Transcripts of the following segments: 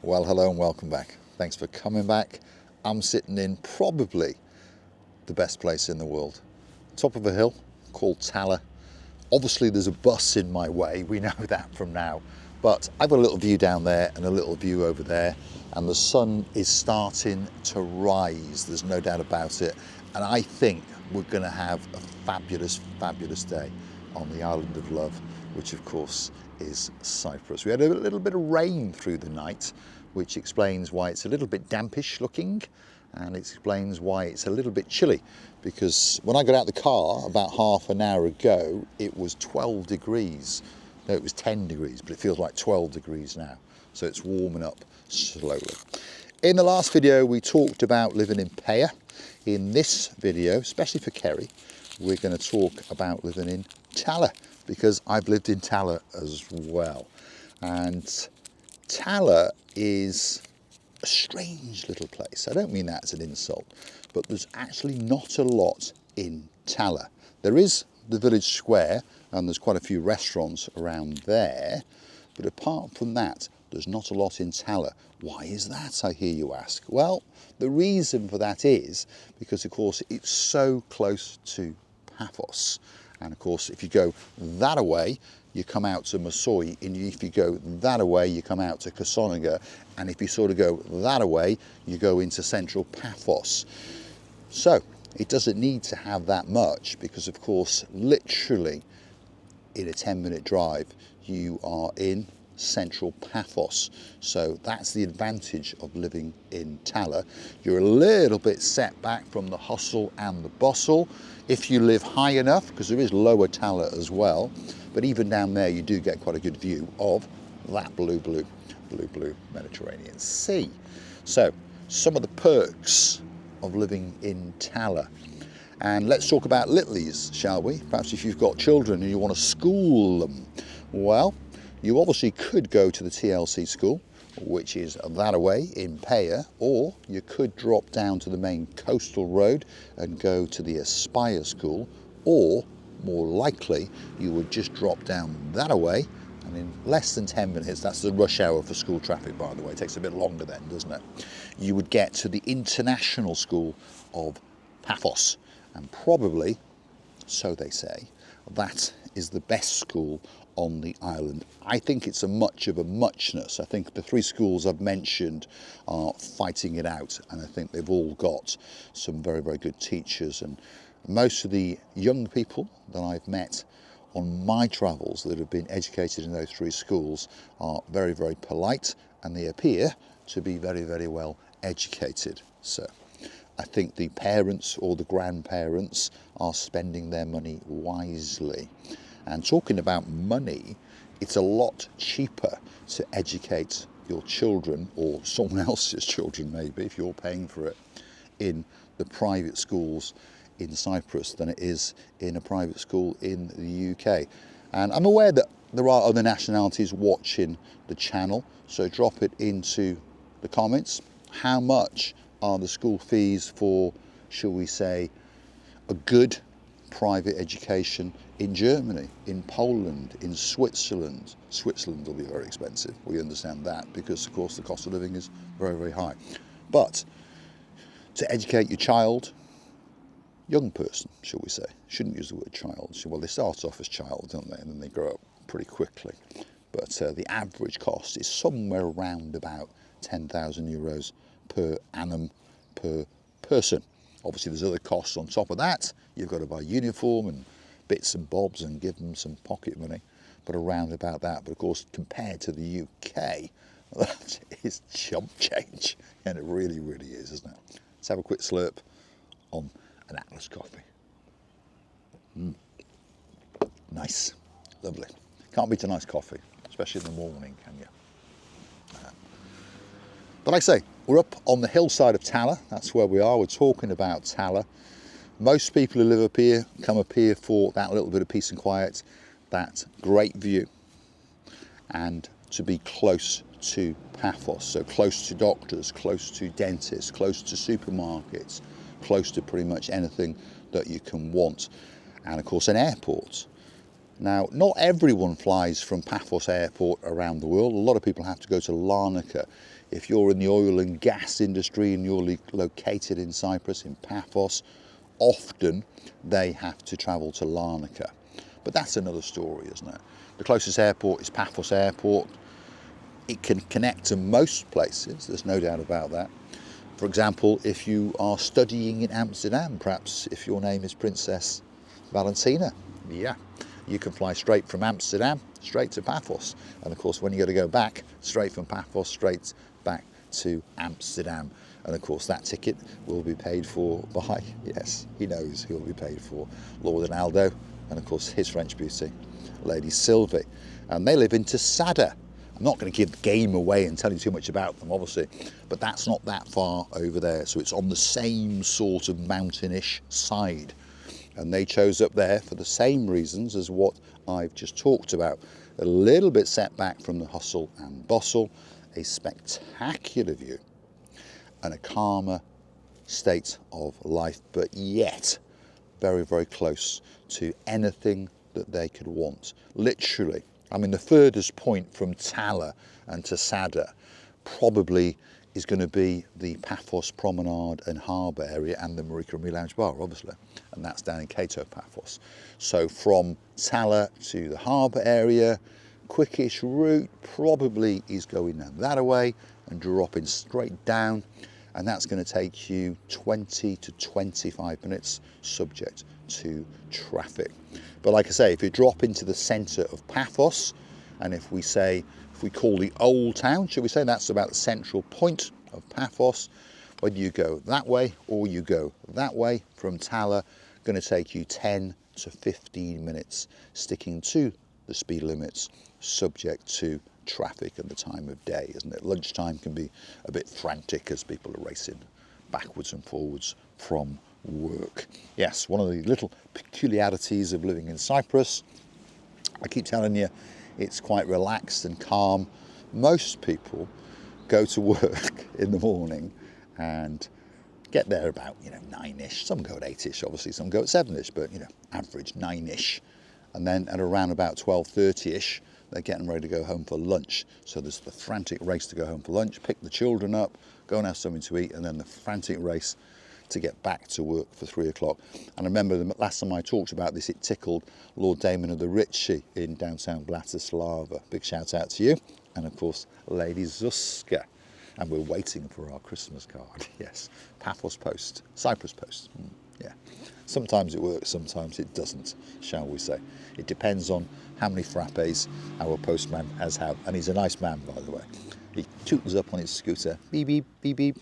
Well, hello and welcome back. Thanks for coming back. I'm sitting in probably the best place in the world. Top of a hill called Tala. Obviously there's a bus in my way, we know that from now. But I've got a little view down there and a little view over there, and the sun is starting to rise, there's no doubt about it. And I think we're going to have a fabulous, fabulous day on the island of love, which of course is Cyprus. We had a little bit of rain through the night, which explains why it's a little bit dampish looking, and it explains why it's a little bit chilly, because when I got out the car about half an hour ago, it was 12 degrees. No, it was 10 degrees, but it feels like 12 degrees now. So it's warming up slowly. In the last video, we talked about living in Paya. In this video, especially for Kerry, we're going to talk about living in Tala, because I've lived in Tala as well. And Tala is a strange little place. I don't mean that as an insult, but there's actually not a lot in Tala. There is the village square, and there's quite a few restaurants around there, but apart from that, there's not a lot in Tala. Why is that, I hear you ask? Well, the reason for that is because, of course, it's so close to Paphos. And of course, if you go that away, you come out to Masoi, and if you go that away, you come out to Kasoniga, and if you sort of go that away, you go into central Paphos. So it doesn't need to have that much, because of course, literally in a 10-minute drive, you are in central Paphos. So that's the advantage of living in Tala. You're a little bit set back from the hustle and the bustle if you live high enough, because there is lower Tala as well, but even down there you do get quite a good view of that blue Mediterranean Sea. So some of the perks of living in Tala. And let's talk about littlies, shall we? Perhaps if you've got children and you want to school them, well, you obviously could go to the TLC school, which is that away in Paya, or you could drop down to the main coastal road and go to the Aspire school, or more likely you would just drop down that away, and in less than 10 minutes, that's the rush hour for school traffic, by the way, it takes a bit longer then, doesn't it? You would get to the international school of Paphos, and probably, so they say, that is the best school on the island. I think it's a much of a muchness. I think the three schools I've mentioned are fighting it out, and I think they've all got some very, very good teachers. And most of the young people that I've met on my travels that have been educated in those three schools are very, very polite, and they appear to be very, very well educated. So I think the parents or the grandparents are spending their money wisely. And talking about money, it's a lot cheaper to educate your children, or someone else's children maybe, if you're paying for it, in the private schools in Cyprus than it is in a private school in the UK. And I'm aware that there are other nationalities watching the channel, so drop it into the comments. How much are the school fees for, shall we say, a good private education in Germany, in Poland, in Switzerland? Switzerland will be very expensive, we understand that, because of course the cost of living is very, very high. But to educate your child, young person, shall we say, shouldn't use the word child, well, they start off as child, don't they, and then they grow up pretty quickly. But the average cost is somewhere around about 10,000 euros per annum per person. Obviously there's other costs on top of that. You've got to buy uniform and bits and bobs and give them some pocket money, but around about that. But of course, compared to the UK, that is chump change, and it really, really is, isn't it? Let's have a quick slurp on an Atlas coffee. Nice, lovely. Can't beat a nice coffee, especially in the morning, can you? But like I say, we're up on the hillside of Tala. That's where we are. We're talking about Tala. Most people who live up here come up here for that little bit of peace and quiet, that great view, and to be close to Paphos. So close to doctors, close to dentists, close to supermarkets, close to pretty much anything that you can want. And of course an airport. Now, not everyone flies from Paphos Airport around the world. A lot of people have to go to Larnaca. If you're in the oil and gas industry and you're located in Cyprus, in Paphos, often they have to travel to Larnaca. But that's another story, isn't it? The closest airport is Paphos Airport. It can connect to most places, there's no doubt about that. For example, if you are studying in Amsterdam, perhaps if your name is Princess Valentina, yeah, you can fly straight from Amsterdam straight to Paphos. And of course, when you got to go back, straight from Paphos straight back to Amsterdam. And of course, that ticket will be paid for by, yes, he knows who will be paid for, Lord and Aldo, and of course his French beauty, Lady Sylvie. And they live in Sada. I'm not going to give the game away and tell you too much about them, obviously, but that's not that far over there. So it's on the same sort of mountainish side. And they chose up there for the same reasons as what I've just talked about. A little bit set back from the hustle and bustle, a spectacular view, and a calmer state of life, but yet very, very close to anything that they could want. Literally, I mean, the furthest point from Tala and to Sada probably is going to be the Paphos Promenade and Harbour area and the Marika and Me Lounge Bar, obviously, and that's down in Kato Paphos. So from Tala to the harbour area, quickest route probably is going down that way and dropping straight down, and that's going to take you 20 to 25 minutes subject to traffic. But like I say, if you drop into the centre of Paphos, and if we call the old town, shall we say, that's about the central point of Paphos, whether you go that way or you go that way from Tala, going to take you 10 to 15 minutes, sticking to the speed limits, subject to traffic and the time of day, isn't it? Lunchtime can be a bit frantic as people are racing backwards and forwards from work. Yes, one of the little peculiarities of living in Cyprus. I keep telling you, it's quite relaxed and calm. Most people go to work in the morning and get there about 9ish. Some go at 8ish, obviously, some go at 7ish, but average 9ish. And then at around about 12:30ish, they're getting ready to go home for lunch. So there's the frantic race to go home for lunch, pick the children up, go and have something to eat, and then the frantic race to get back to work for 3 o'clock. And I remember the last time I talked about this, it tickled Lord Damon of the Ritchie in downtown Bratislava. Big shout out to you. And of course, Lady Zuska. And we're waiting for our Christmas card. Yes, Paphos Post, Cyprus Post. Yeah, sometimes it works, sometimes it doesn't, shall we say. It depends on how many frappes our postman has had. And he's a nice man, by the way. He tootles up on his scooter, beep, beep, beep, beep,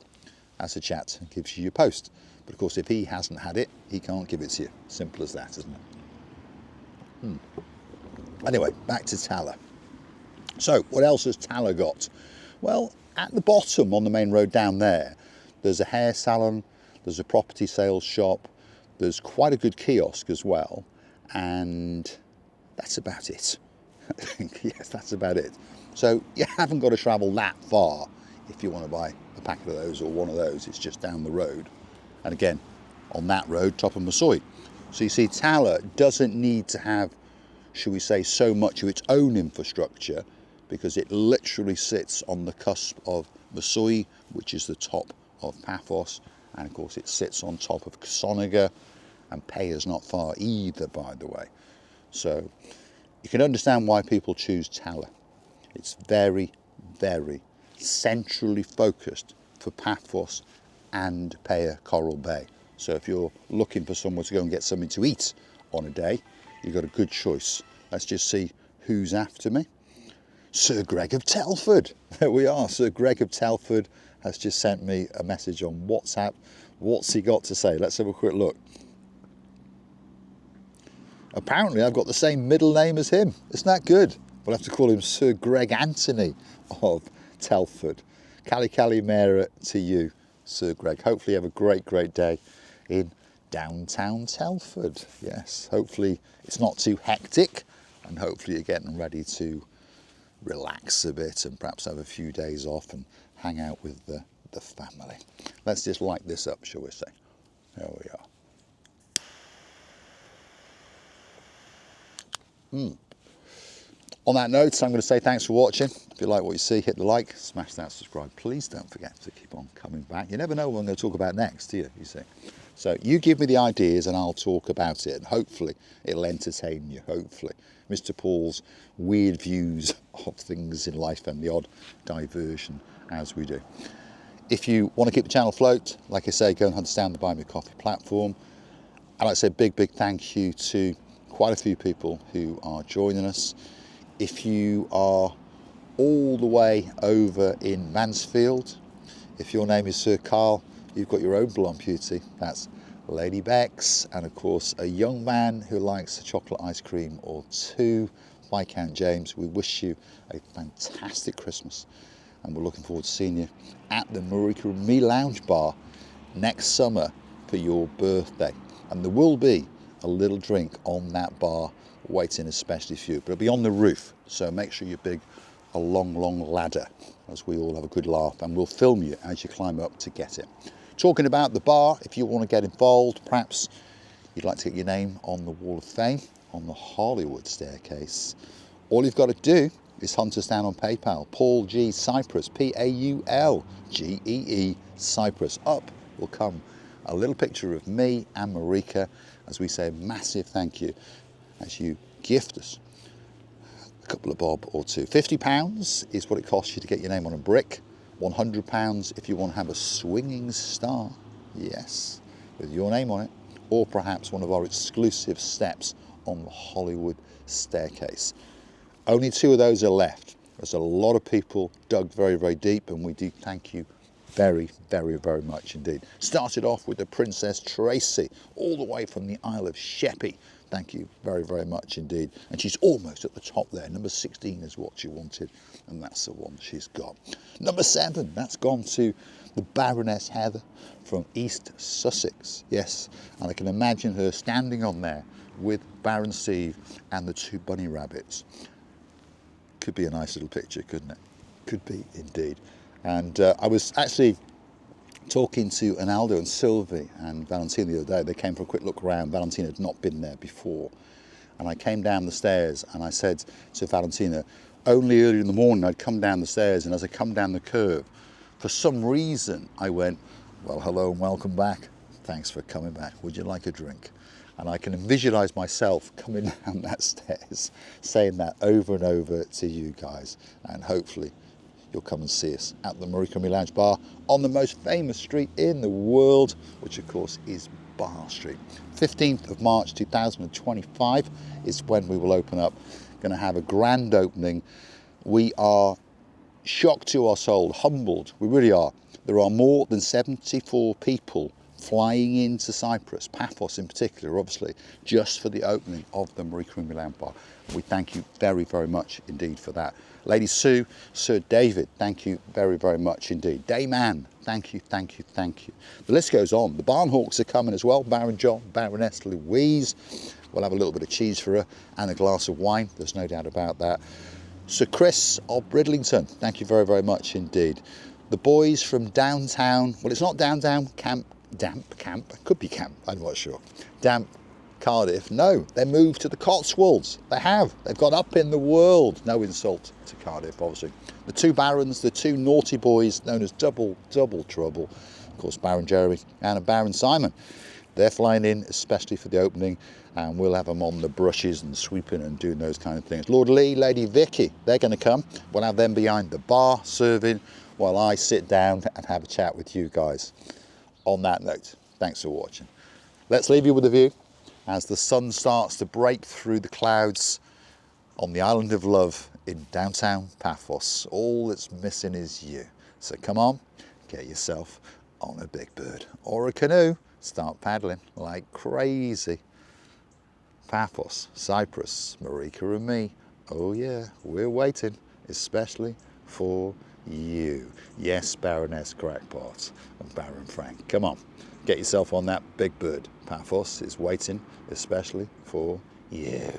has a chat and gives you your post. But of course, if he hasn't had it, he can't give it to you. Simple as that, isn't it? Anyway, back to Tala. So, what else has Tala got? Well, at the bottom on the main road down there, there's a hair salon, there's a property sales shop, there's quite a good kiosk as well, and that's about it. Yes, that's about it. So you haven't got to travel that far if you want to buy a packet of those or one of those. It's just down the road. And again, on that road, top of Masoi. So you see, Tala doesn't need to have, shall we say, so much of its own infrastructure, because it literally sits on the cusp of Masoi, which is the top of Paphos, and of course it sits on top of Ksoniga, and Paya's not far either, by the way. So you can understand why people choose Tala. It's very, very centrally focused for Paphos and Paya Coral Bay. So if you're looking for somewhere to go and get something to eat on a day, you've got a good choice. Let's just see who's after me. Sir Greg of Telford. There we are. Sir Greg of Telford has just sent me a message on WhatsApp. What's he got to say? Let's have a quick look. Apparently I've got the same middle name as him. Isn't that good? We'll have to call him Sir Greg Anthony of Telford. Cali Cali Mera to you, Sir Greg. Hopefully you have a great, great day in downtown Telford. Yes, hopefully it's not too hectic, and hopefully you're getting ready to relax a bit and perhaps have a few days off and hang out with the family. Let's just light this up, shall we say. There we are. On that note, I'm going to say thanks for watching. If you like what you see, hit the like, smash that subscribe. Please don't forget to keep on coming back. You never know what I'm going to talk about next, do you? You see. So you give me the ideas and I'll talk about it. And hopefully it'll entertain you, hopefully. Mr. Paul's weird views of things in life and the odd diversion as we do. If you want to keep the channel afloat, like I say, go and understand the Buy Me a Coffee platform. I'd like to say a big, big thank you to quite a few people who are joining us. If you are all the way over in Mansfield, if your name is Sir Carl, you've got your own blonde beauty. That's Lady Bex, and of course a young man who likes a chocolate ice cream or two, Viscount James. We wish you a fantastic Christmas, and we're looking forward to seeing you at the Marika and Me Lounge Bar next summer for your birthday. And there will be a little drink on that bar waiting especially for you, but it'll be on the roof, so make sure you big a long ladder as we all have a good laugh, and we'll film you as you climb up to get it. Talking about the bar, if you want to get involved, perhaps you'd like to get your name on the Wall of Fame, on the Hollywood staircase, all you've got to do is hunt us down on PayPal. Paul G Cyprus, Paulgee Cyprus. Up will come a little picture of me and Marika as we say a massive thank you as you gift us a couple of bob or two. £50 is what it costs you to get your name on a brick. £100 if you want to have a swinging star, yes, with your name on it, or perhaps one of our exclusive steps on the Hollywood staircase. Only 2 of those are left. There's a lot of people dug very deep, and we do thank you very much indeed. Started off with the Princess Tracy, all the way from the Isle of Sheppey. Thank you very much indeed. And she's almost at the top there. Number 16 is what she wanted, and that's the one she's got. Number 7, that's gone to the Baroness Heather from East Sussex. Yes, and I can imagine her standing on there with Baron Steve and the 2 bunny rabbits. Could be a nice little picture, couldn't it? Could be indeed. And I was actually talking to Analdo and Sylvie and Valentina the other day. They came for a quick look around. Valentina had not been there before. And I came down the stairs and I said to Valentina, only earlier in the morning I'd come down the stairs, and as I come down the curve, for some reason I went, well, hello and welcome back. Thanks for coming back. Would you like a drink? And I can visualise myself coming down that stairs, saying that over and over to you guys. And hopefully you'll come and see us at the Marika and Me Lounge Bar on the most famous street in the world, which of course is Bar Street. 15th of March 2025 is when we will open up. Going to have a grand opening. We are shocked to our soul, humbled, we really are. There are more than 74 people flying into Cyprus, Paphos in particular, obviously, just for the opening of the Marika and Me Lounge Bar. We thank you very much indeed for that. Lady Sue, Sir David, thank you very much indeed. Dame Anne, thank you. The list goes on. The Barnhawks are coming as well. Baron John, Baroness Louise. We'll have a little bit of cheese for her and a glass of wine. There's no doubt about that. Sir Chris of Bridlington, thank you very much indeed. The boys from downtown, well, it's not downtown, Damp Camp, could be Camp, I'm not sure. Damp Cardiff, no, they moved to the Cotswolds. They've got up in the world. No insult to Cardiff, obviously. The 2 barons, the 2 naughty boys known as Double Trouble, of course, Baron Jeremy and Baron Simon. They're flying in especially for the opening, and we'll have them on the brushes and sweeping and doing those kind of things. Lord Lee, Lady Vicky, they're going to come. We'll have them behind the bar serving while I sit down and have a chat with you guys. On that note, thanks for watching. Let's leave you with a view as the sun starts to break through the clouds on the island of love in downtown Paphos. All that's missing is you. So come on, get yourself on a big bird or a canoe. Start paddling like crazy. Paphos, Cyprus, Marika and me. Oh yeah, we're waiting, especially for you. Yes, Baroness Crackpot and Baron Frank. Come on, get yourself on that big bird. Paphos is waiting, especially for you.